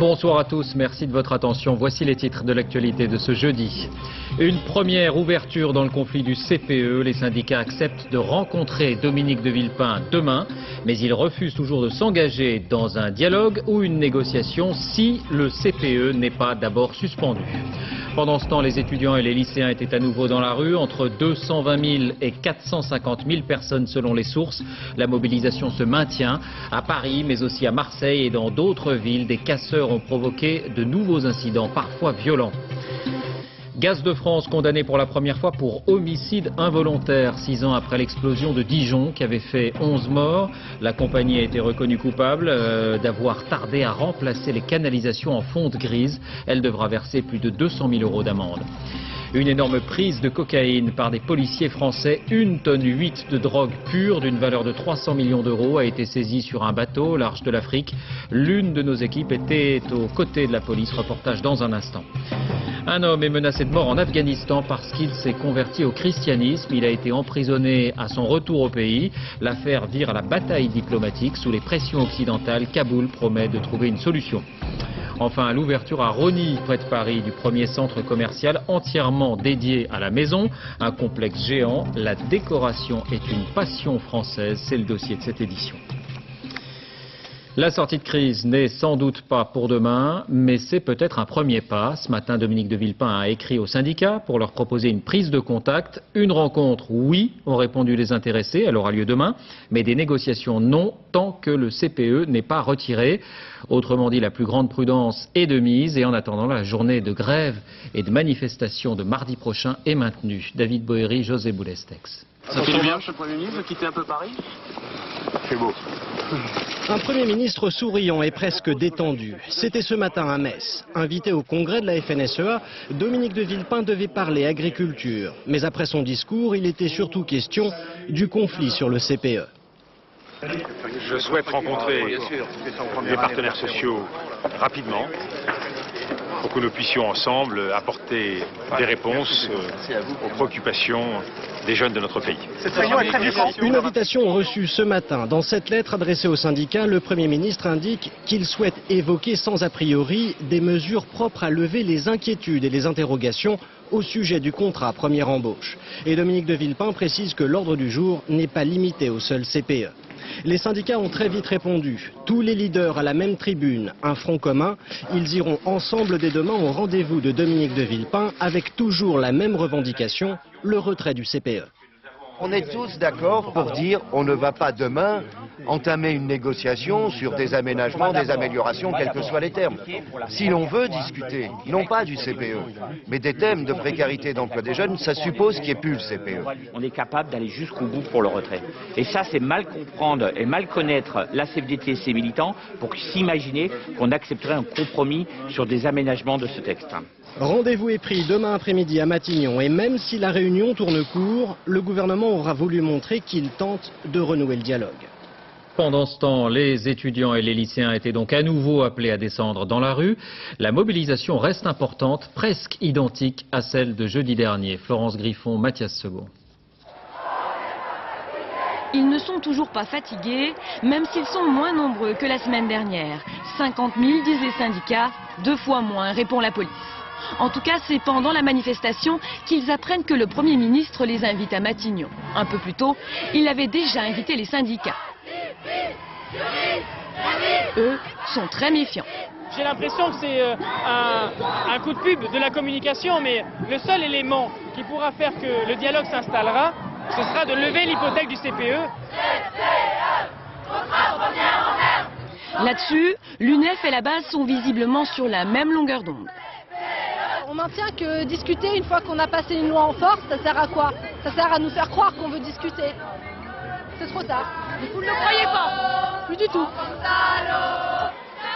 Bonsoir à tous, merci de votre attention. Voici les titres de l'actualité de ce jeudi. Une première ouverture dans le conflit du CPE. Les syndicats acceptent de rencontrer Dominique de Villepin demain, mais ils refusent toujours de s'engager dans un dialogue ou une négociation si le CPE n'est pas d'abord suspendu. Pendant ce temps, les étudiants et les lycéens étaient à nouveau dans la rue, entre 220 000 et 450 000 personnes selon les sources. La mobilisation se maintient à Paris, mais aussi à Marseille et dans d'autres villes. Des casseurs ont provoqué de nouveaux incidents, parfois violents. Gaz de France condamné pour la première fois pour homicide involontaire, 6 ans après l'explosion de Dijon qui avait fait 11 morts. La compagnie a été reconnue coupable d'avoir tardé à remplacer les canalisations en fonte grise. Elle devra verser plus de 200 000 € d'amende. Une énorme prise de cocaïne par des policiers français. 1,8 tonne de drogue pure d'une valeur de 300 millions d'euros a été saisie sur un bateau au large de l'Afrique. L'une de nos équipes était aux côtés de la police. Reportage dans un instant. Un homme est menacé de mort en Afghanistan parce qu'il s'est converti au christianisme. Il a été emprisonné à son retour au pays. L'affaire vire à la bataille diplomatique. Sous les pressions occidentales, Kaboul promet de trouver une solution. Enfin, à l'ouverture à Rosny, près de Paris, du premier centre commercial entièrement dédié à la maison. Un complexe géant. La décoration est une passion française. C'est le dossier de cette édition. La sortie de crise n'est sans doute pas pour demain, mais c'est peut-être un premier pas. Ce matin, Dominique de Villepin a écrit aux syndicats pour leur proposer une prise de contact. Une rencontre, oui, ont répondu les intéressés, elle aura lieu demain, mais des négociations, non, tant que le CPE n'est pas retiré. Autrement dit, la plus grande prudence est de mise et en attendant, la journée de grève et de manifestation de mardi prochain est maintenue. David Boéry, José Boulestex. Ça fait du bien, ce Premier ministre, de quitter un peu Paris? C'est beau. Un Premier ministre souriant et presque détendu. C'était ce matin à Metz. Invité au congrès de la FNSEA, Dominique de Villepin devait parler agriculture. Mais après son discours, il était surtout question du conflit sur le CPE. Je souhaite rencontrer les partenaires sociaux rapidement pour que nous puissions ensemble apporter des réponses aux préoccupations des jeunes de notre pays. Une invitation reçue ce matin. Dans cette lettre adressée aux syndicats, le Premier ministre indique qu'il souhaite évoquer sans a priori des mesures propres à lever les inquiétudes et les interrogations au sujet du contrat première embauche. Et Dominique de Villepin précise que l'ordre du jour n'est pas limité au seul CPE. Les syndicats ont très vite répondu. Tous les leaders à la même tribune, un front commun. Ils iront ensemble dès demain au rendez-vous de Dominique de Villepin avec toujours la même revendication, le retrait du CPE. On est tous d'accord pour dire on ne va pas demain entamer une négociation sur des aménagements, des améliorations, quels que soient les termes. Si l'on veut discuter, non pas du CPE, mais des thèmes de précarité d'emploi des jeunes, ça suppose qu'il n'y ait plus le CPE. On est capable d'aller jusqu'au bout pour le retrait. Et ça, c'est mal comprendre et mal connaître la CFDT et ses militants pour s'imaginer qu'on accepterait un compromis sur des aménagements de ce texte. Rendez-vous est pris demain après-midi à Matignon et même si la réunion tourne court, le gouvernement aura voulu montrer qu'il tente de renouer le dialogue. Pendant ce temps, les étudiants et les lycéens étaient donc à nouveau appelés à descendre dans la rue. La mobilisation reste importante, presque identique à celle de jeudi dernier. Florence Griffon, Mathias Second. Ils ne sont toujours pas fatigués, même s'ils sont moins nombreux que la semaine dernière. 50 000 disent les syndicats, 2 fois moins, répond la police. En tout cas, c'est pendant la manifestation qu'ils apprennent que le Premier ministre les invite à Matignon. Un peu plus tôt, il avait déjà invité les syndicats. Eux sont très méfiants. J'ai l'impression que c'est un coup de pub de la communication, mais le seul élément qui pourra faire que le dialogue s'installera, ce sera de lever l'hypothèque du CPE. Là-dessus, l'UNEF et la base sont visiblement sur la même longueur d'onde. On maintient que discuter une fois qu'on a passé une loi en force, ça sert à quoi? Ça sert à nous faire croire qu'on veut discuter. C'est trop tard. Vous ne le croyez pas? Plus du tout.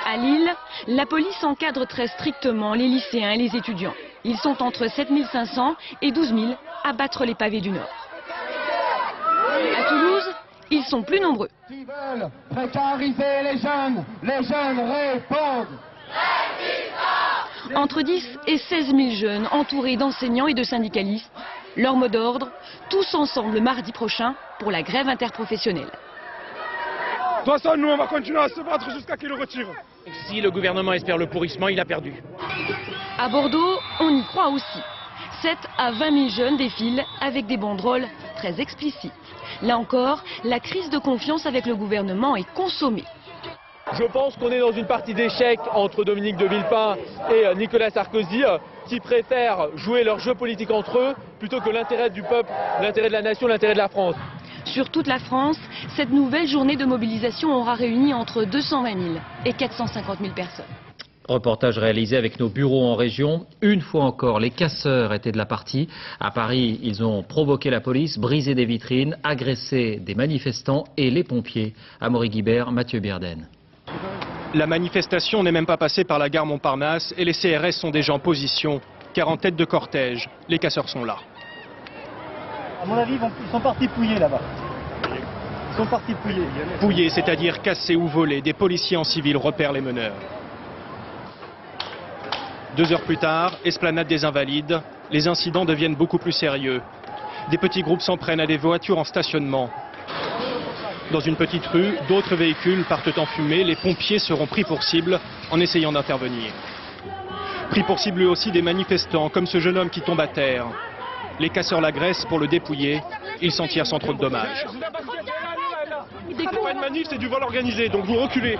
À Lille, la police encadre très strictement les lycéens et les étudiants. Ils sont entre 7 500 et 12 000 à battre les pavés du Nord. À Toulouse, ils sont plus nombreux. Qui veulent précariser les jeunes répondent. Entre 10 et 16 000 jeunes entourés d'enseignants et de syndicalistes. Leur mot d'ordre, tous ensemble mardi prochain pour la grève interprofessionnelle. De toute façon, nous, on va continuer à se battre jusqu'à qu'ils le retirent. Si le gouvernement espère le pourrissement, il a perdu. À Bordeaux, on y croit aussi. 7 à 20 000 jeunes défilent avec des banderoles très explicites. Là encore, la crise de confiance avec le gouvernement est consommée. Je pense qu'on est dans une partie d'échec entre Dominique de Villepin et Nicolas Sarkozy, qui préfèrent jouer leur jeu politique entre eux plutôt que l'intérêt du peuple, l'intérêt de la nation, l'intérêt de la France. Sur toute la France, cette nouvelle journée de mobilisation aura réuni entre 220 000 et 450 000 personnes. Reportage réalisé avec nos bureaux en région. Une fois encore, les casseurs étaient de la partie. À Paris, ils ont provoqué la police, brisé des vitrines, agressé des manifestants et les pompiers. Amaury Guibert, Mathieu Bierden. La manifestation n'est même pas passée par la gare Montparnasse et les CRS sont déjà en position, car en tête de cortège, les casseurs sont là. À mon avis, ils sont partis pouiller là-bas. Ils sont partis pouiller. Pouiller, c'est-à-dire casser ou voler. Des policiers en civil repèrent les meneurs. 2 heures plus tard, esplanade des Invalides, les incidents deviennent beaucoup plus sérieux. Des petits groupes s'en prennent à des voitures en stationnement. Dans une petite rue, d'autres véhicules partent en fumée. Les pompiers seront pris pour cible en essayant d'intervenir. Pris pour cible eux aussi des manifestants, comme ce jeune homme qui tombe à terre. Les casseurs l'agressent pour le dépouiller. Il s'en tire sans trop de dommages. C'est pas une manif, c'est du vol organisé, donc vous reculez.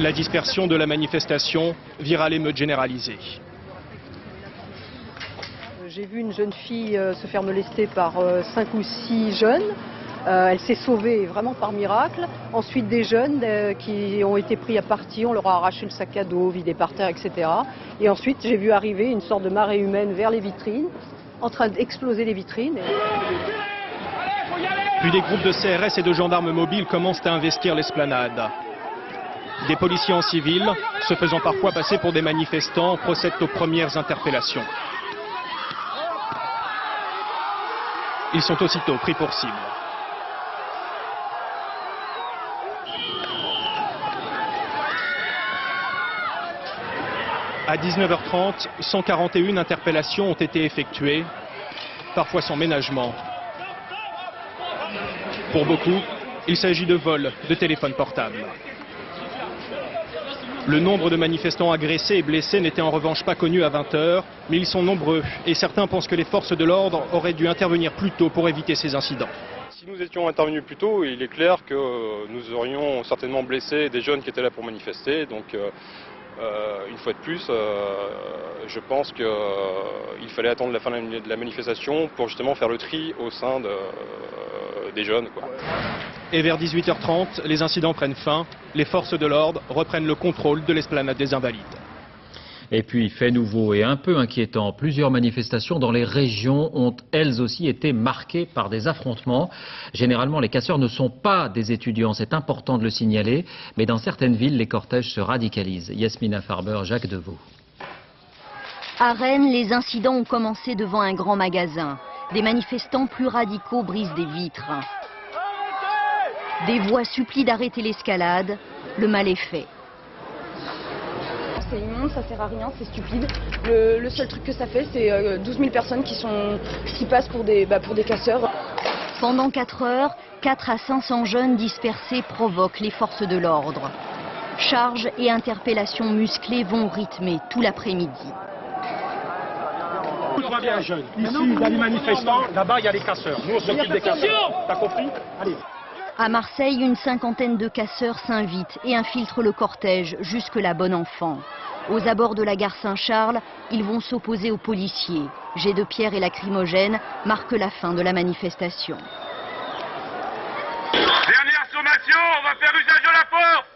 La dispersion de la manifestation vire à l'émeute généralisée. J'ai vu une jeune fille se faire molester par 5 ou 6 jeunes. Elle s'est sauvée vraiment par miracle. Ensuite, des jeunes qui ont été pris à partie, on leur a arraché le sac à dos, vidé par terre, etc. Et ensuite, j'ai vu arriver une sorte de marée humaine vers les vitrines, en train d'exploser les vitrines. Puis des groupes de CRS et de gendarmes mobiles commencent à investir l'esplanade. Des policiers en civil, se faisant parfois passer pour des manifestants, procèdent aux premières interpellations. Ils sont aussitôt pris pour cible. À 19h30, 141 interpellations ont été effectuées, parfois sans ménagement. Pour beaucoup, il s'agit de vols de téléphones portables. Le nombre de manifestants agressés et blessés n'était en revanche pas connu à 20h, mais ils sont nombreux et certains pensent que les forces de l'ordre auraient dû intervenir plus tôt pour éviter ces incidents. Si nous étions intervenus plus tôt, il est clair que nous aurions certainement blessé des jeunes qui étaient là pour manifester. Donc, une fois de plus, je pense qu'il fallait attendre la fin de la manifestation pour justement faire le tri au sein des jeunes, quoi. Et vers 18h30, les incidents prennent fin. Les forces de l'ordre reprennent le contrôle de l'esplanade des Invalides. Et puis, fait nouveau et un peu inquiétant, plusieurs manifestations dans les régions ont elles aussi été marquées par des affrontements. Généralement, les casseurs ne sont pas des étudiants, c'est important de le signaler, mais dans certaines villes, les cortèges se radicalisent. Yasmina Farber, Jacques Deveau. À Rennes, les incidents ont commencé devant un grand magasin. Des manifestants plus radicaux brisent des vitres. Des voix supplient d'arrêter l'escalade. Le mal est fait. C'est immonde, ça sert à rien, c'est stupide. Le seul truc que ça fait, c'est 12 000 personnes qui passent pour des casseurs. Pendant 4 heures, 4 à 500 jeunes dispersés provoquent les forces de l'ordre. Charges et interpellations musclées vont rythmer tout l'après-midi. Tout va bien, jeunes. Ici, il y a les manifestants, là-bas, il y a les casseurs. Nous, on s'occupe des casseurs. T'as compris? Allez. À Marseille, une cinquantaine de casseurs s'invitent et infiltrent le cortège jusque la Bonne Enfant. Aux abords de la gare Saint-Charles, ils vont s'opposer aux policiers. Jets de pierre et lacrymogènes marquent la fin de la manifestation. Dernière sommation, on va faire usage de la force!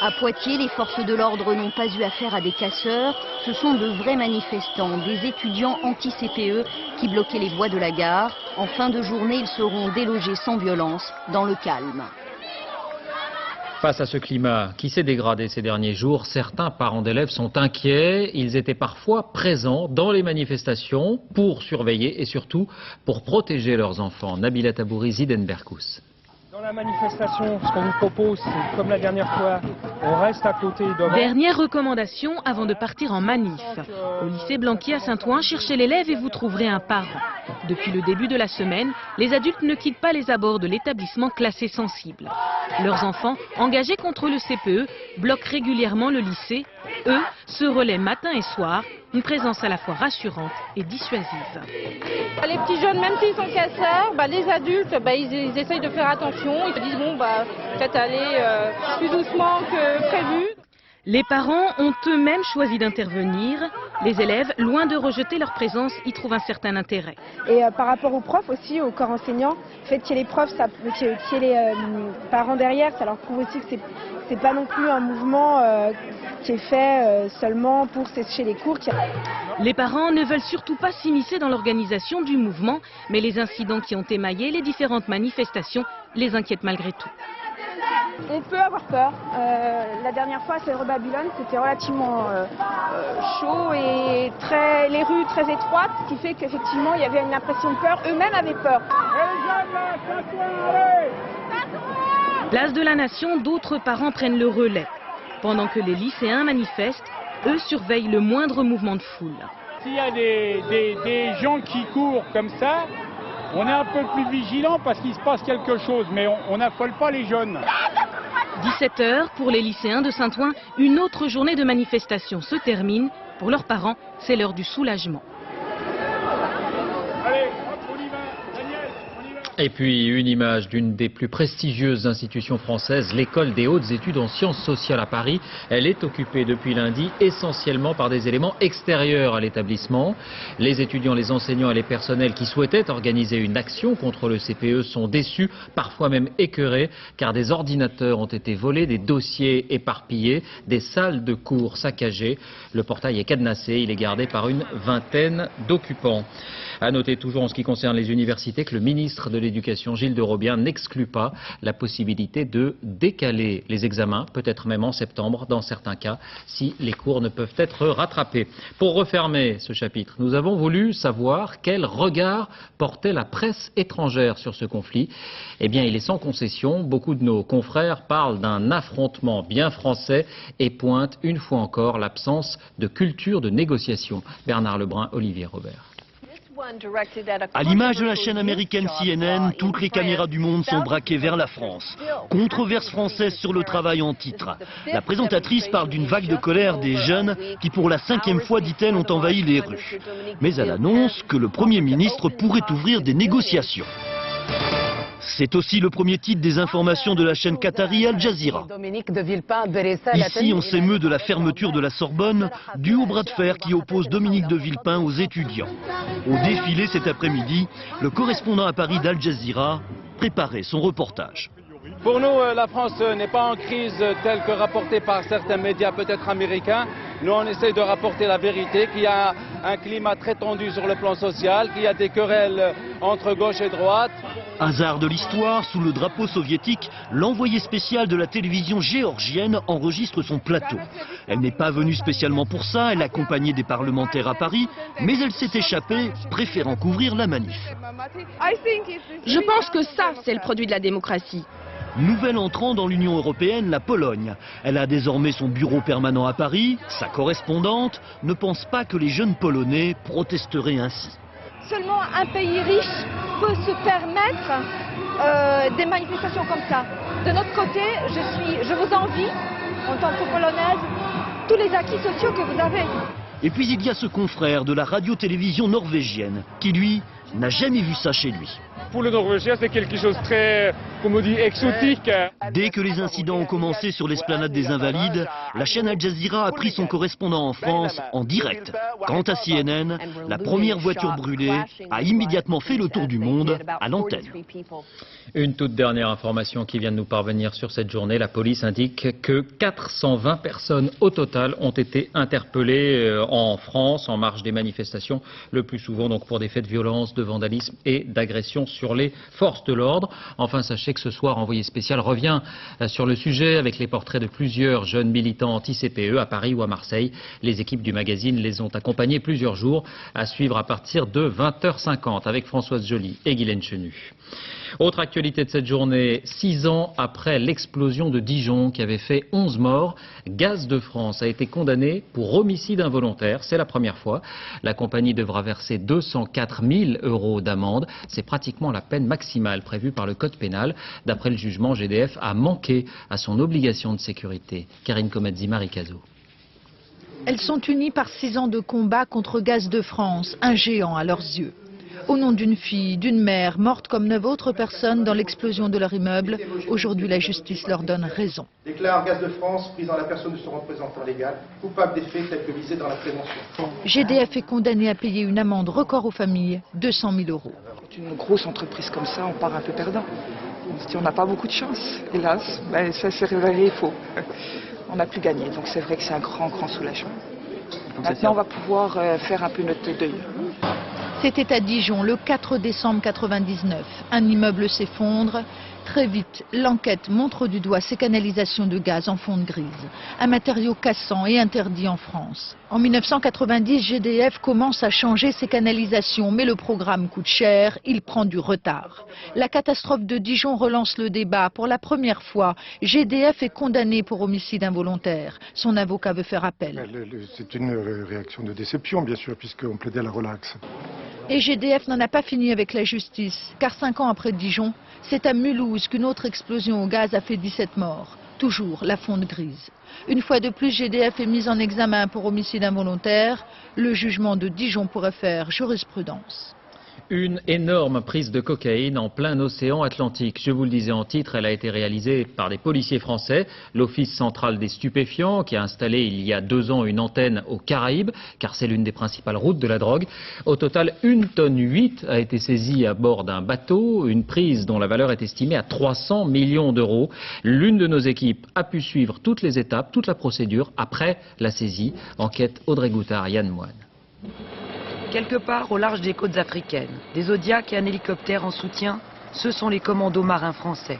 À Poitiers, les forces de l'ordre n'ont pas eu affaire à des casseurs. Ce sont de vrais manifestants, des étudiants anti-CPE qui bloquaient les voies de la gare. En fin de journée, ils seront délogés sans violence, dans le calme. Face à ce climat qui s'est dégradé ces derniers jours, certains parents d'élèves sont inquiets. Ils étaient parfois présents dans les manifestations pour surveiller et surtout pour protéger leurs enfants. Nabila Tabouri, Zidenberkous. Dans la manifestation, ce qu'on vous propose, c'est comme la dernière fois, on reste à côté devant. Dernière recommandation avant de partir en manif. Au lycée Blanqui à Saint-Ouen, cherchez l'élève et vous trouverez un parent. Depuis le début de la semaine, les adultes ne quittent pas les abords de l'établissement classé sensible. Leurs enfants, engagés contre le CPE, bloquent régulièrement le lycée. Eux se relaient matin et soir, une présence à la fois rassurante et dissuasive. Les petits jeunes, même s'ils sont casseurs, les adultes, ils essayent de faire attention. Ils se disent, bon, peut-être aller plus doucement que prévu. Les parents ont eux-mêmes choisi d'intervenir. Les élèves, loin de rejeter leur présence, y trouvent un certain intérêt. Et par rapport aux profs aussi, au corps enseignant, le fait qu'il y ait les profs, qu'il y ait les parents derrière, ça leur prouve aussi que c'est pas non plus un mouvement qui est fait seulement pour sécher les cours. Les parents ne veulent surtout pas s'immiscer dans l'organisation du mouvement, mais les incidents qui ont émaillé les différentes manifestations les inquiètent malgré tout. On peut avoir peur. La dernière fois, c'est Babylone, c'était relativement chaud et les rues très étroites, ce qui fait qu'effectivement, il y avait une impression de peur. Eux-mêmes avaient peur. Place de la Nation, d'autres parents prennent le relais. Pendant que les lycéens manifestent, eux surveillent le moindre mouvement de foule. S'il y a des gens qui courent comme ça, on est un peu plus vigilant parce qu'il se passe quelque chose, mais on n'affole pas les jeunes. 17 h pour les lycéens de Saint-Ouen, une autre journée de manifestation se termine. Pour leurs parents, c'est l'heure du soulagement. Allez, on y va, Daniel, on y va. Et puis une image d'une des plus prestigieuses institutions françaises, l'école des hautes études en sciences sociales à Paris. Elle est occupée depuis lundi essentiellement par des éléments extérieurs à l'établissement. Les étudiants, les enseignants et les personnels qui souhaitaient organiser une action contre le CPE sont déçus, parfois même écœurés, car des ordinateurs ont été volés, des dossiers éparpillés, des salles de cours saccagées. Le portail est cadenassé, il est gardé par une vingtaine d'occupants. À noter toujours en ce qui concerne les universités que le ministre de l'Éducation, Gilles de Robien, n'exclut pas la possibilité de décaler les examens, peut-être même en septembre, dans certains cas, si les cours ne peuvent être rattrapés. Pour refermer ce chapitre, nous avons voulu savoir quel regard portait la presse étrangère sur ce conflit. Eh bien, il est sans concession. Beaucoup de nos confrères parlent d'un affrontement bien français et pointent une fois encore l'absence de culture de négociation. Bernard Lebrun, Olivier Robert. À l'image de la chaîne américaine CNN, toutes les caméras du monde sont braquées vers la France. Controverse française sur le travail en titre. La présentatrice parle d'une vague de colère des jeunes qui, pour la 5e fois, dit-elle, ont envahi les rues. Mais elle annonce que le Premier ministre pourrait ouvrir des négociations. C'est aussi le premier titre des informations de la chaîne qatari Al Jazeera. Ici, on s'émeut de la fermeture de la Sorbonne, due au bras de fer qui oppose Dominique de Villepin aux étudiants. Au défilé cet après-midi, le correspondant à Paris d'Al Jazeera préparait son reportage. Pour nous, la France n'est pas en crise telle que rapportée par certains médias, peut-être américains. Nous, on essaie de rapporter la vérité, qu'il y a un climat très tendu sur le plan social, qu'il y a des querelles entre gauche et droite. Hasard de l'histoire, sous le drapeau soviétique, l'envoyé spécial de la télévision géorgienne enregistre son plateau. Elle n'est pas venue spécialement pour ça, elle accompagnait des parlementaires à Paris, mais elle s'est échappée, préférant couvrir la manif. Je pense que ça, c'est le produit de la démocratie. Nouvel entrant dans l'Union européenne, la Pologne. Elle a désormais son bureau permanent à Paris. Sa correspondante ne pense pas que les jeunes Polonais protesteraient ainsi. Seulement un pays riche peut se permettre des manifestations comme ça. De notre côté, je vous envie, en tant que Polonaise, tous les acquis sociaux que vous avez. Et puis il y a ce confrère de la radio-télévision norvégienne qui, lui, n'a jamais vu ça chez lui. Pour le Norvégien, c'est quelque chose de très, comme on dit, exotique. Dès que les incidents ont commencé sur l'esplanade des Invalides, la chaîne Al Jazeera a pris son correspondant en France en direct. Quant à CNN, la première voiture brûlée a immédiatement fait le tour du monde à l'antenne. Une toute dernière information qui vient de nous parvenir sur cette journée. La police indique que 420 personnes au total ont été interpellées en France en marge des manifestations, le plus souvent donc pour des faits de violence, de vandalisme et d'agression sur les forces de l'ordre. Enfin, sachez que ce soir, Envoyé spécial revient sur le sujet avec les portraits de plusieurs jeunes militants anti-CPE à Paris ou à Marseille. Les équipes du magazine les ont accompagnés plusieurs jours, à suivre à partir de 20 h 50 avec Françoise Joly et Guylaine Chenu. Autre actualité de cette journée, 6 ans après l'explosion de Dijon qui avait fait 11 morts, Gaz de France a été condamné pour homicide involontaire. C'est la première fois. La compagnie devra verser 204 000 € d'amende. C'est pratiquement la peine maximale prévue par le code pénal. D'après le jugement, GDF a manqué à son obligation de sécurité. Karine Comazzi, Marie Cazot. Elles sont unies par 6 ans de combat contre Gaz de France, un géant à leurs yeux. Au nom d'une fille, d'une mère, morte comme 9 autres personnes dans l'explosion de leur immeuble, aujourd'hui la justice leur donne raison. Déclare Gaz de France, prise en la personne de son représentant légal, coupable des faits tels que visés dans la prévention. GDF est condamné à payer une amende record aux familles, 200 000 €. Une grosse entreprise comme ça, on part un peu perdant. On se dit on n'a pas beaucoup de chance, hélas, mais ça s'est révélé faux. On n'a plus gagné, donc c'est vrai que c'est un grand soulagement. Maintenant on va pouvoir faire un peu notre deuil. C'était à Dijon le 4 décembre 1999. Un immeuble s'effondre. Très vite, l'enquête montre du doigt ces canalisations de gaz en fonte grise. Un matériau cassant et interdit en France. En 1990, GDF commence à changer ses canalisations, mais le programme coûte cher, il prend du retard. La catastrophe de Dijon relance le débat. Pour la première fois, GDF est condamné pour homicide involontaire. Son avocat veut faire appel. C'est une réaction de déception, bien sûr, puisqu'on plaidait à la relaxe. Et GDF n'en a pas fini avec la justice, car 5 ans après Dijon, c'est à Mulhouse qu'une autre explosion au gaz a fait 17 morts. Toujours la fonte grise. Une fois de plus, GDF est mise en examen pour homicide involontaire. Le jugement de Dijon pourrait faire jurisprudence. Une énorme prise de cocaïne en plein océan Atlantique. Je vous le disais en titre, elle a été réalisée par des policiers français. L'Office central des stupéfiants qui a installé il y a 2 ans une antenne aux Caraïbes, car c'est l'une des principales routes de la drogue. Au total, 1,8 tonne a été saisie à bord d'un bateau, une prise dont la valeur est estimée à 300 millions d'euros. L'une de nos équipes a pu suivre toutes les étapes, toute la procédure après la saisie. Enquête Audrey Goutard, Yann Moine. Quelque part au large des côtes africaines, des Zodiacs et un hélicoptère en soutien, ce sont les commandos marins français.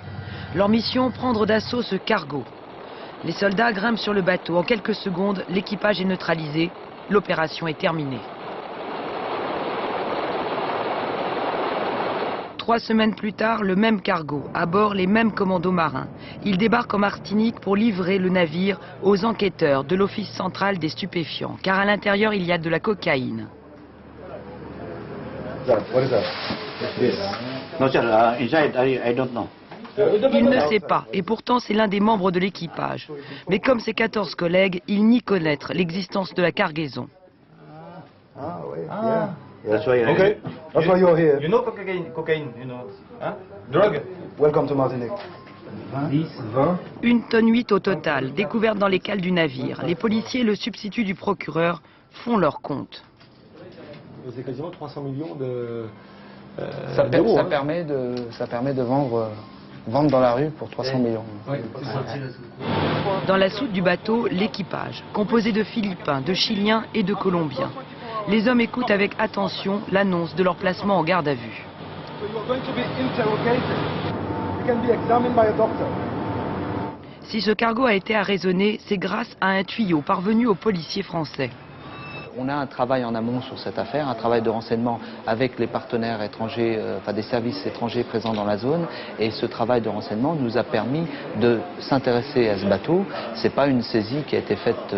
Leur mission, prendre d'assaut ce cargo. Les soldats grimpent sur le bateau. En quelques secondes, l'équipage est neutralisé. L'opération est terminée. 3 semaines plus tard, le même cargo, à bord les mêmes commandos marins. Ils débarquent en Martinique pour livrer le navire aux enquêteurs de l'Office central des stupéfiants, car à l'intérieur il y a de la cocaïne. Il ne sait pas, et pourtant c'est l'un des membres de l'équipage. Mais comme ses 14 collègues, il nie connaître l'existence de la cargaison. That's why you're here. You know cocaine, drug. Welcome to Martinique. 1,8 tonne au total, découverte dans les cales du navire. Les policiers et le substitut du procureur font leur compte. C'est quasiment 300 millions de... ça permet de vendre dans la rue pour 300 millions. Oui. Dans la soute du bateau, l'équipage, composé de Philippins, de Chiliens et de Colombiens. Les hommes écoutent avec attention l'annonce de leur placement en garde à vue. Si ce cargo a été arraisonné, c'est grâce à un tuyau parvenu aux policiers français. On a un travail en amont sur cette affaire, un travail de renseignement avec les partenaires étrangers, des services étrangers présents dans la zone. Et ce travail de renseignement nous a permis de s'intéresser à ce bateau. Ce n'est pas une saisie qui a été faite,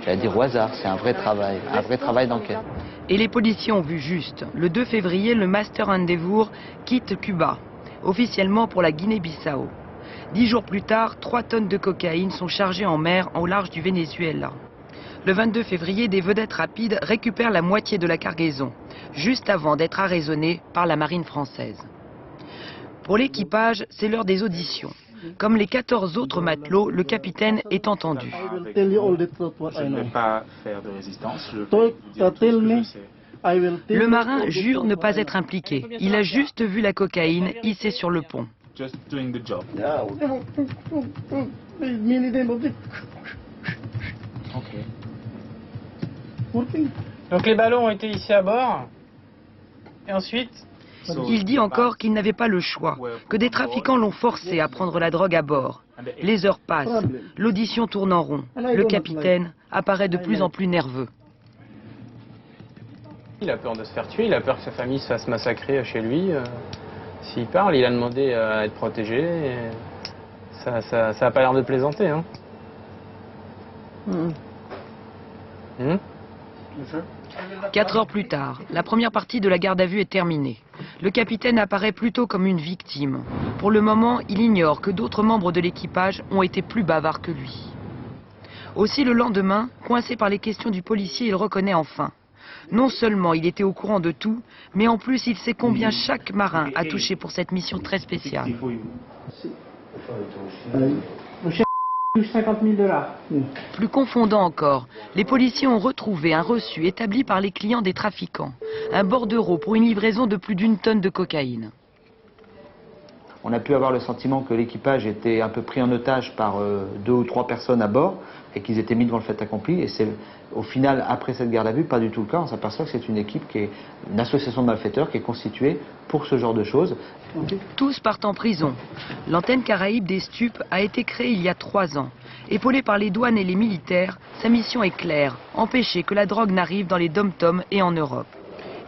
j'allais dire, au hasard. C'est un vrai travail d'enquête. Et les policiers ont vu juste. Le 2 février, le Master Endeavour quitte Cuba, officiellement pour la Guinée-Bissau. 10 jours plus tard, 3 tonnes de cocaïne sont chargées en mer au large du Venezuela. Le 22 février, des vedettes rapides récupèrent la moitié de la cargaison, juste avant d'être arraisonnés par la marine française. Pour l'équipage, c'est l'heure des auditions. Comme les 14 autres matelots, le capitaine est entendu. Je ne vais pas faire de résistance. Le marin jure ne pas être impliqué. Il a juste vu la cocaïne hissée sur le pont. Donc les ballons ont été hissés à bord. Et ensuite... Il dit encore qu'il n'avait pas le choix, que des trafiquants l'ont forcé à prendre la drogue à bord. Les heures passent, l'audition tourne en rond. Le capitaine apparaît de plus en plus nerveux. Il a peur de se faire tuer, il a peur que sa famille se fasse massacrer chez lui. S'il parle, il a demandé à être protégé. Et ça a pas l'air de plaisanter. Hein. 4 heures plus tard, la première partie de la garde à vue est terminée. Le capitaine apparaît plutôt comme une victime. Pour le moment, il ignore que d'autres membres de l'équipage ont été plus bavards que lui. Aussi le lendemain, coincé par les questions du policier, il reconnaît enfin. Non seulement il était au courant de tout, mais en plus il sait combien chaque marin a touché pour cette mission très spéciale. 50 000 $. Plus confondant encore, les policiers ont retrouvé un reçu établi par les clients des trafiquants. Un bordereau pour une livraison de plus d'1 tonne de cocaïne. On a pu avoir le sentiment que l'équipage était un peu pris en otage par 2 ou 3 personnes à bord et qu'ils étaient mis devant le fait accompli. Et c'est au final, après cette garde à vue, pas du tout le cas. On s'aperçoit que c'est une équipe qui est une association de malfaiteurs qui est constituée pour ce genre de choses. Tous partent en prison. L'antenne Caraïbe des stupes a été créée il y a 3 ans. Épaulée par les douanes et les militaires, sa mission est claire, empêcher que la drogue n'arrive dans les dom-toms et en Europe.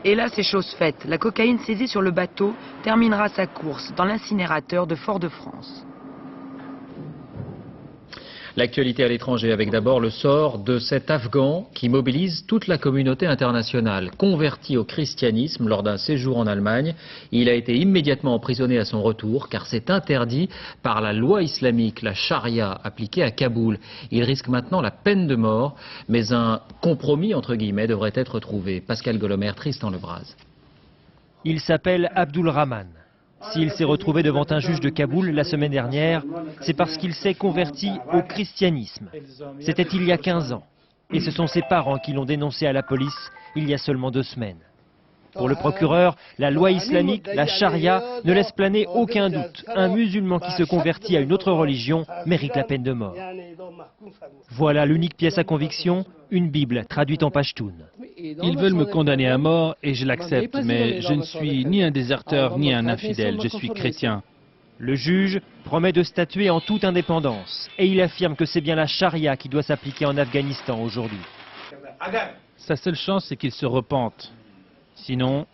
Et là, c'est chose faite. La cocaïne saisie sur le bateau terminera sa course dans l'incinérateur de Fort-de-France. L'actualité à l'étranger avec d'abord le sort de cet Afghan qui mobilise toute la communauté internationale. Converti au christianisme lors d'un séjour en Allemagne, il a été immédiatement emprisonné à son retour car c'est interdit par la loi islamique, la charia appliquée à Kaboul. Il risque maintenant la peine de mort, mais un compromis entre guillemets devrait être trouvé. Pascal Golomer, Tristan Lebras. Il s'appelle Abdul Rahman. S'il s'est retrouvé devant un juge de Kaboul la semaine dernière, c'est parce qu'il s'est converti au christianisme. C'était il y a 15 ans. Et ce sont ses parents qui l'ont dénoncé à la police il y a seulement 2 semaines. Pour le procureur, la loi islamique, la charia, ne laisse planer aucun doute. Un musulman qui se convertit à une autre religion mérite la peine de mort. Voilà l'unique pièce à conviction, une Bible traduite en pachtoun. Ils veulent me condamner à mort et je l'accepte, mais je ne suis ni un déserteur ni un infidèle, je suis chrétien. Le juge promet de statuer en toute indépendance et il affirme que c'est bien la charia qui doit s'appliquer en Afghanistan aujourd'hui. Sa seule chance, c'est qu'il se repente. Sinon,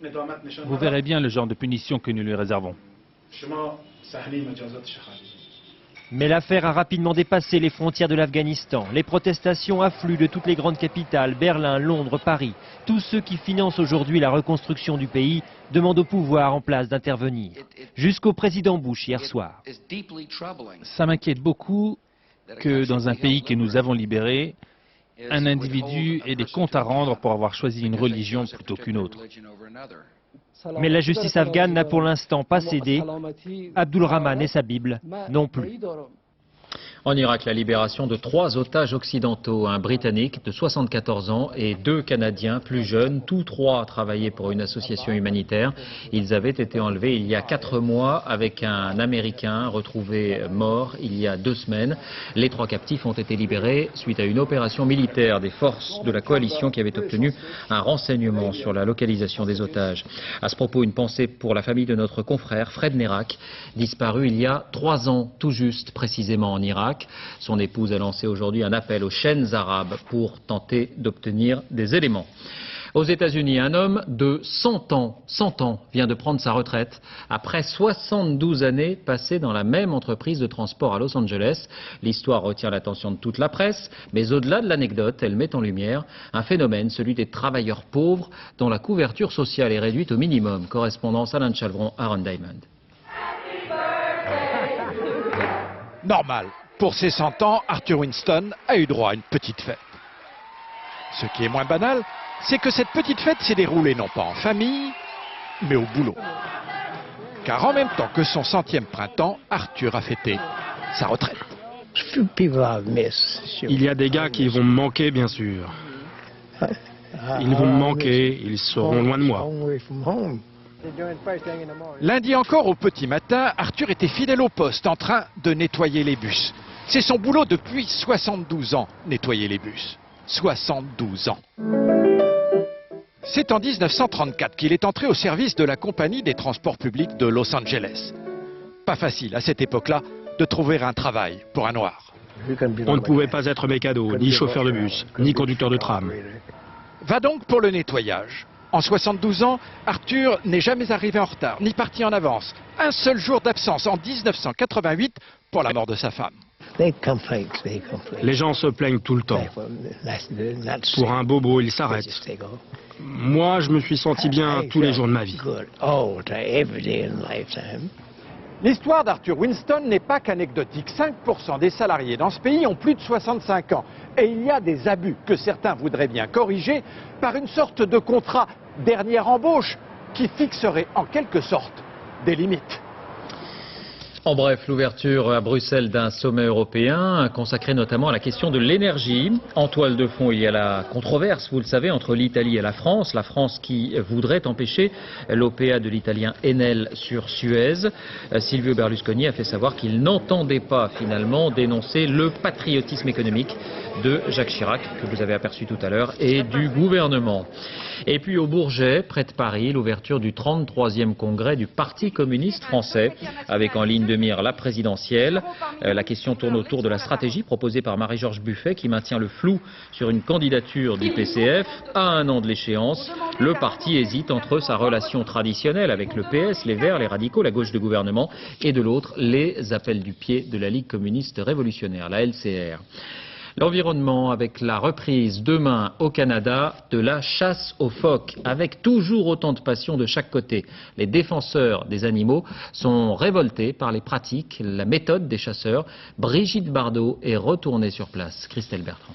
vous verrez bien le genre de punition que nous lui réservons. Mais l'affaire a rapidement dépassé les frontières de l'Afghanistan. Les protestations affluent de toutes les grandes capitales, Berlin, Londres, Paris. Tous ceux qui financent aujourd'hui la reconstruction du pays demandent au pouvoir en place d'intervenir. Jusqu'au président Bush hier soir. Ça m'inquiète beaucoup que dans un pays que nous avons libéré, un individu ait des comptes à rendre pour avoir choisi une religion plutôt qu'une autre. Mais la justice afghane n'a pour l'instant pas cédé. Abdul Rahman et sa Bible non plus. En Irak, la libération de 3 otages occidentaux, un Britannique de 74 ans et 2 Canadiens plus jeunes. Tous 3 travaillaient pour une association humanitaire. Ils avaient été enlevés il y a 4 mois avec un Américain retrouvé mort il y a 2 semaines. Les 3 captifs ont été libérés suite à une opération militaire des forces de la coalition qui avait obtenu un renseignement sur la localisation des otages. À ce propos, une pensée pour la famille de notre confrère Fred Nerak, disparu il y a 3 ans tout juste précisément en Irak. Son épouse a lancé aujourd'hui un appel aux chaînes arabes pour tenter d'obtenir des éléments. Aux États-Unis, un homme de 100 ans vient de prendre sa retraite après 72 années passées dans la même entreprise de transport à Los Angeles. L'histoire retient l'attention de toute la presse, mais au-delà de l'anecdote, elle met en lumière un phénomène, celui des travailleurs pauvres dont la couverture sociale est réduite au minimum. Correspondance Alain Chalvron, Aaron Diamond. Normal. Pour ses 100 ans, Arthur Winston a eu droit à une petite fête. Ce qui est moins banal, c'est que cette petite fête s'est déroulée non pas en famille, mais au boulot. Car en même temps que son 100e printemps, Arthur a fêté sa retraite. Il y a des gars qui vont me manquer, bien sûr. Ils vont me manquer, ils seront loin de moi. Lundi encore, au petit matin, Arthur était fidèle au poste en train de nettoyer les bus. C'est son boulot depuis 72 ans, nettoyer les bus. 72 ans. C'est en 1934 qu'il est entré au service de la compagnie des transports publics de Los Angeles. Pas facile à cette époque-là de trouver un travail pour un noir. On ne pouvait pas être mécano, ni chauffeur de bus, ni conducteur de tram. Va donc pour le nettoyage. En 72 ans, Arthur n'est jamais arrivé en retard, ni parti en avance. Un seul jour d'absence en 1988 pour la mort de sa femme. Les gens se plaignent tout le temps. Pour un bobo, ils s'arrêtent. Moi, je me suis senti bien tous les jours de ma vie. L'histoire d'Arthur Winston n'est pas qu'anecdotique. 5% des salariés dans ce pays ont plus de 65 ans. Et il y a des abus que certains voudraient bien corriger par une sorte de contrat dernière embauche qui fixerait en quelque sorte des limites. En bref, l'ouverture à Bruxelles d'un sommet européen consacré notamment à la question de l'énergie. En toile de fond, il y a la controverse, vous le savez, entre l'Italie et la France. La France qui voudrait empêcher l'OPA de l'italien Enel sur Suez. Silvio Berlusconi a fait savoir qu'il n'entendait pas finalement dénoncer le patriotisme économique de Jacques Chirac, que vous avez aperçu tout à l'heure, et du gouvernement. Et puis au Bourget, près de Paris, l'ouverture du 33e congrès du Parti communiste français, avec en ligne de mire la présidentielle. La question tourne autour de la stratégie proposée par Marie-Georges Buffet, qui maintient le flou sur une candidature du PCF à un an de l'échéance. Le parti hésite entre sa relation traditionnelle avec le PS, les Verts, les radicaux, la gauche de gouvernement, et de l'autre, les appels du pied de la Ligue communiste révolutionnaire, la LCR. L'environnement avec la reprise demain au Canada de la chasse aux phoques, avec toujours autant de passion de chaque côté. Les défenseurs des animaux sont révoltés par les pratiques, la méthode des chasseurs. Brigitte Bardot est retournée sur place. Christelle Bertrand.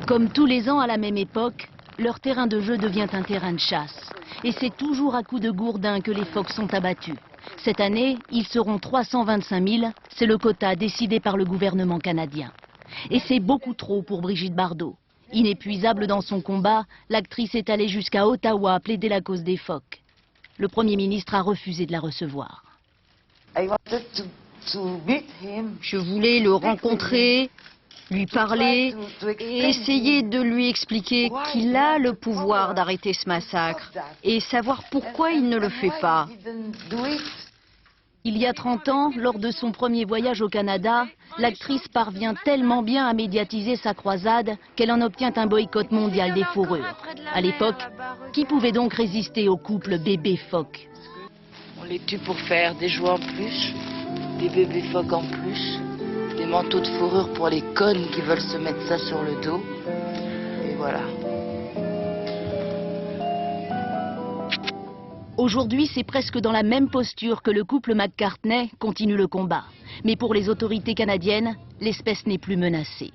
Comme tous les ans à la même époque, leur terrain de jeu devient un terrain de chasse. Et c'est toujours à coups de gourdin que les phoques sont abattus. Cette année, ils seront 325 000, c'est le quota décidé par le gouvernement canadien. Et c'est beaucoup trop pour Brigitte Bardot. Inépuisable dans son combat, l'actrice est allée jusqu'à Ottawa plaider la cause des phoques. Le Premier ministre a refusé de la recevoir. Je voulais le rencontrer, lui parler et essayer de lui expliquer qu'il a le pouvoir d'arrêter ce massacre et savoir pourquoi il ne le fait pas. Il y a 30 ans, lors de son premier voyage au Canada, l'actrice parvient tellement bien à médiatiser sa croisade qu'elle en obtient un boycott mondial des fourrures. À l'époque, qui pouvait donc résister au couple bébé phoque? On les tue pour faire des jouets en plus, des bébés phoques en plus, des manteaux de fourrure pour les connes qui veulent se mettre ça sur le dos. Et voilà. Aujourd'hui, c'est presque dans la même posture que le couple McCartney continue le combat. Mais pour les autorités canadiennes, l'espèce n'est plus menacée.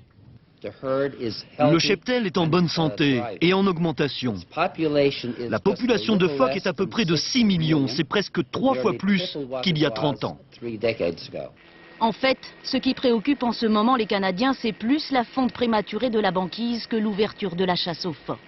Le cheptel est en bonne santé et en augmentation. La population de phoques est à peu près de 6 millions, c'est presque 3 fois plus qu'il y a 30 ans. En fait, ce qui préoccupe en ce moment les Canadiens, c'est plus la fonte prématurée de la banquise que l'ouverture de la chasse aux phoques.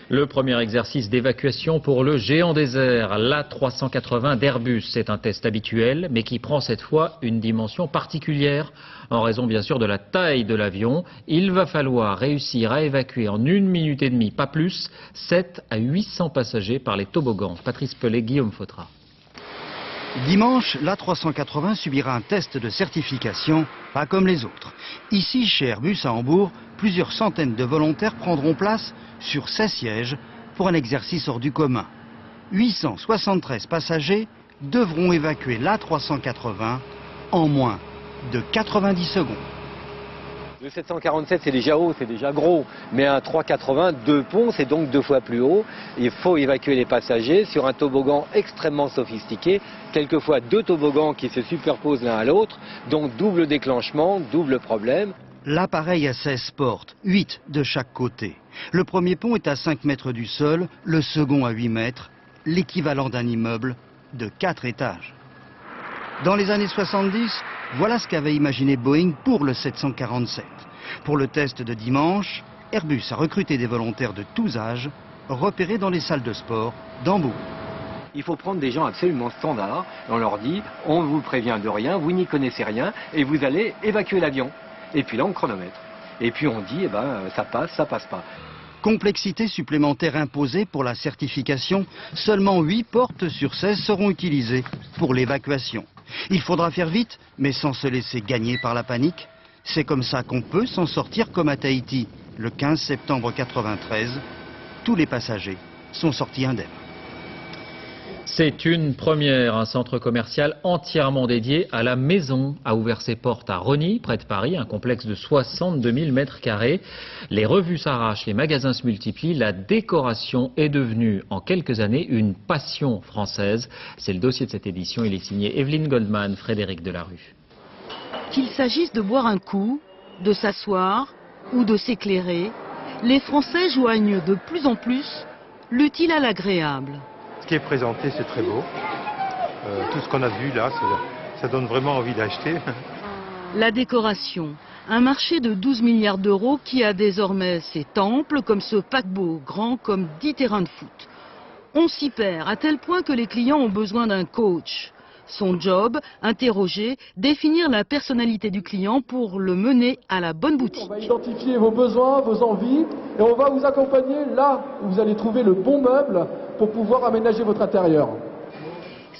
Le premier exercice d'évacuation pour le géant des airs, l'A380 d'Airbus. C'est un test habituel, mais qui prend cette fois une dimension particulière. En raison bien sûr de la taille de l'avion, il va falloir réussir à évacuer en 1 minute et demie, pas plus, 7 à 800 passagers par les toboggans. Patrice Pellet, Guillaume Fautra. Dimanche, l'A380 subira un test de certification, pas comme les autres. Ici, chez Airbus à Hambourg, plusieurs centaines de volontaires prendront place sur 16 sièges pour un exercice hors du commun. 873 passagers devront évacuer l'A380 en moins de 90 secondes. Le 747 c'est déjà haut, c'est déjà gros, mais un 380, 2 ponts, c'est donc 2 fois plus haut. Il faut évacuer les passagers sur un toboggan extrêmement sophistiqué, quelquefois 2 toboggans qui se superposent l'un à l'autre, donc double déclenchement, double problème. L'appareil a 16 portes, 8 de chaque côté. Le premier pont est à 5 mètres du sol, le second à 8 mètres, l'équivalent d'un immeuble de 4 étages. Dans les années 70, voilà ce qu'avait imaginé Boeing pour le 747. Pour le test de dimanche, Airbus a recruté des volontaires de tous âges, repérés dans les salles de sport d'Hambourg. Il faut prendre des gens absolument standards, on leur dit, on vous prévient de rien, vous n'y connaissez rien, et vous allez évacuer l'avion. Et puis là, on chronomètre. Et puis on dit, ça passe pas. Complexité supplémentaire imposée pour la certification, seulement 8 portes sur 16 seront utilisées pour l'évacuation. Il faudra faire vite, mais sans se laisser gagner par la panique. C'est comme ça qu'on peut s'en sortir comme à Tahiti, le 15 septembre 1993, Tous les passagers sont sortis indemnes. C'est une première. Un centre commercial entièrement dédié à la maison a ouvert ses portes à Rosny, près de Paris, un complexe de 62 000 mètres carrés. Les revues s'arrachent, les magasins se multiplient. La décoration est devenue, en quelques années, une passion française. C'est le dossier de cette édition. Il est signé Evelyne Goldman, Frédéric Delarue. Qu'il s'agisse de boire un coup, de s'asseoir ou de s'éclairer, les Français joignent de plus en plus l'utile à l'agréable. Ce qui est présenté, c'est très beau. Tout ce qu'on a vu là, ça donne vraiment envie d'acheter. La décoration, un marché de 12 milliards d'euros qui a désormais ses temples, comme ce paquebot grand comme 10 terrains de foot. On s'y perd à tel point que les clients ont besoin d'un coach. Son job, interroger, définir la personnalité du client pour le mener à la bonne boutique. On va identifier vos besoins, vos envies, et on va vous accompagner là où vous allez trouver le bon meuble pour pouvoir aménager votre intérieur.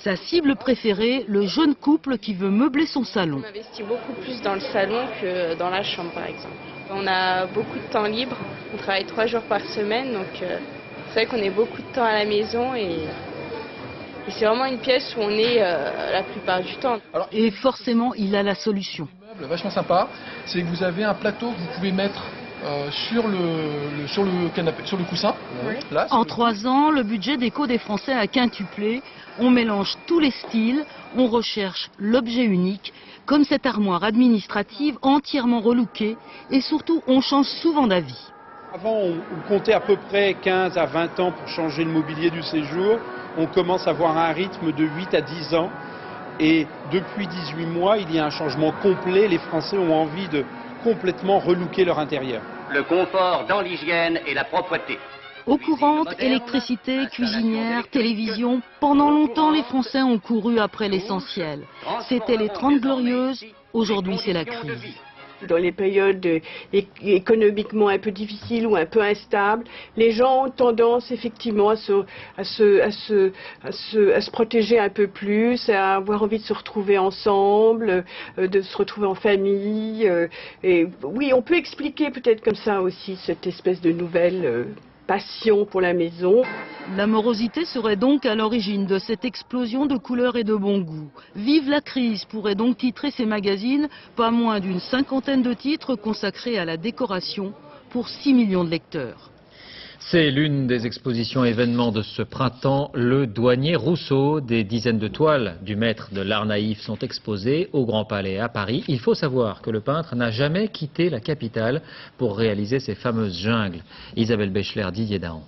Sa cible préférée, le jeune couple qui veut meubler son salon. On investit beaucoup plus dans le salon que dans la chambre par exemple. On a beaucoup de temps libre, on travaille 3 jours par semaine, donc c'est vrai qu'on est beaucoup de temps à la maison et c'est vraiment une pièce où on est la plupart du temps. Et forcément, il a la solution. Vachement sympa, c'est que vous avez un plateau que vous pouvez mettre sur le canapé, sur le coussin. Oui. Là, en 3 ans, le budget déco des Français a quintuplé. On mélange tous les styles, on recherche l'objet unique, comme cette armoire administrative entièrement relookée, et surtout, on change souvent d'avis. Avant, on comptait à peu près 15 à 20 ans pour changer le mobilier du séjour. On commence à avoir un rythme de 8 à 10 ans. Et depuis 18 mois, il y a un changement complet. Les Français ont envie de complètement relooker leur intérieur. Le confort dans l'hygiène et la propreté. Eau courante, électricité, cuisinière, télévision, pendant longtemps les Français ont couru après l'essentiel. C'était les 30 glorieuses, aujourd'hui c'est la crise. Dans les périodes économiquement un peu difficiles ou un peu instables, les gens ont tendance effectivement à se protéger un peu plus, à avoir envie de se retrouver ensemble, de se retrouver en famille. Et oui, on peut expliquer peut-être comme ça aussi cette espèce de nouvelle passion pour la maison. L'amorosité serait donc à l'origine de cette explosion de couleurs et de bon goût. Vive la crise pourrait donc titrer ces magazines, pas moins d'une 50aine de titres consacrés à la décoration pour 6 millions de lecteurs. C'est l'une des expositions événements de ce printemps, le douanier Rousseau. Des dizaines de toiles du maître de l'art naïf sont exposées au Grand Palais à Paris. Il faut savoir que le peintre n'a jamais quitté la capitale pour réaliser ces fameuses jungles. Isabelle Bechler, Didier Dahan.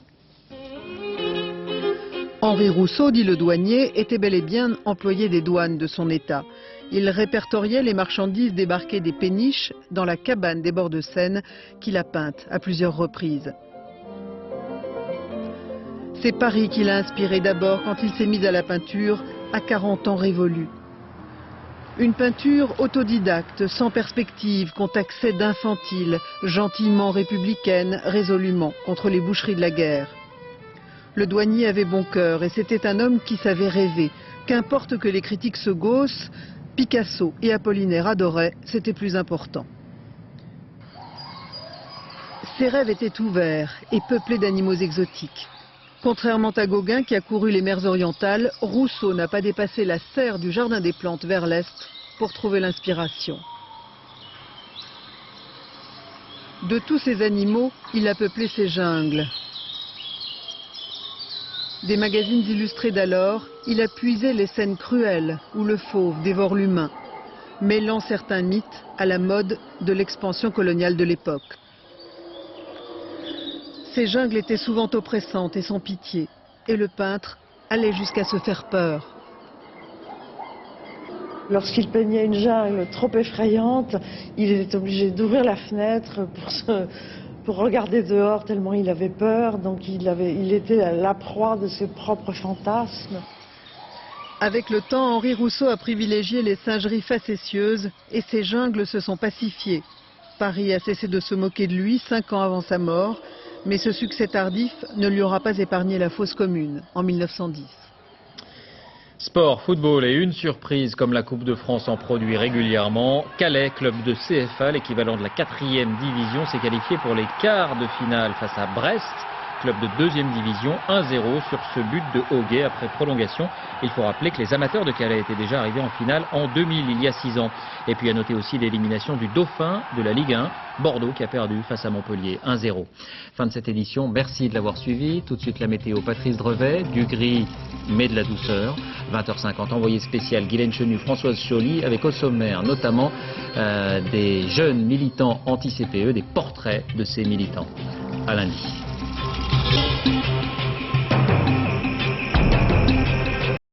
Henri Rousseau, dit le douanier, était bel et bien employé des douanes de son État. Il répertoriait les marchandises débarquées des péniches dans la cabane des bords de Seine qu'il a peinte à plusieurs reprises. C'est Paris qui l'a inspiré d'abord quand il s'est mis à la peinture à 40 ans révolus. Une peinture autodidacte, sans perspective, contaxée d'infantile, gentiment républicaine, résolument contre les boucheries de la guerre. Le douanier avait bon cœur et c'était un homme qui savait rêver. Qu'importe que les critiques se gaussent, Picasso et Apollinaire adoraient, c'était plus important. Ses rêves étaient ouverts et peuplés d'animaux exotiques. Contrairement à Gauguin qui a couru les mers orientales, Rousseau n'a pas dépassé la serre du Jardin des Plantes vers l'est pour trouver l'inspiration. De tous ces animaux, il a peuplé ces jungles. Des magazines illustrés d'alors, il a puisé les scènes cruelles où le fauve dévore l'humain, mêlant certains mythes à la mode de l'expansion coloniale de l'époque. Ces jungles étaient souvent oppressantes et sans pitié, et le peintre allait jusqu'à se faire peur. Lorsqu'il peignait une jungle trop effrayante, il était obligé d'ouvrir la fenêtre pour regarder dehors tellement il avait peur, donc il était la proie de ses propres fantasmes. Avec le temps, Henri Rousseau a privilégié les singeries facétieuses et ces jungles se sont pacifiés. Paris a cessé de se moquer de lui 5 ans avant sa mort, mais ce succès tardif ne lui aura pas épargné la fosse commune en 1910. Sport, football et une surprise comme la Coupe de France en produit régulièrement. Calais, club de CFA, l'équivalent de la 4e division, s'est qualifié pour les quarts de finale face à Brest. club de 2e division, 1-0 sur ce but de Hoguet après prolongation. Il faut rappeler que les amateurs de Calais étaient déjà arrivés en finale en 2000, il y a 6 ans. Et puis à noter aussi l'élimination du dauphin de la Ligue 1, Bordeaux, qui a perdu face à Montpellier, 1-0. Fin de cette édition, merci de l'avoir suivi. Tout de suite la météo, Patrice Drevet, du gris mais de la douceur. 20h50, envoyé spécial Guylaine Chenu, Françoise Choly, avec au sommaire notamment des jeunes militants anti-CPE, des portraits de ces militants. À lundi.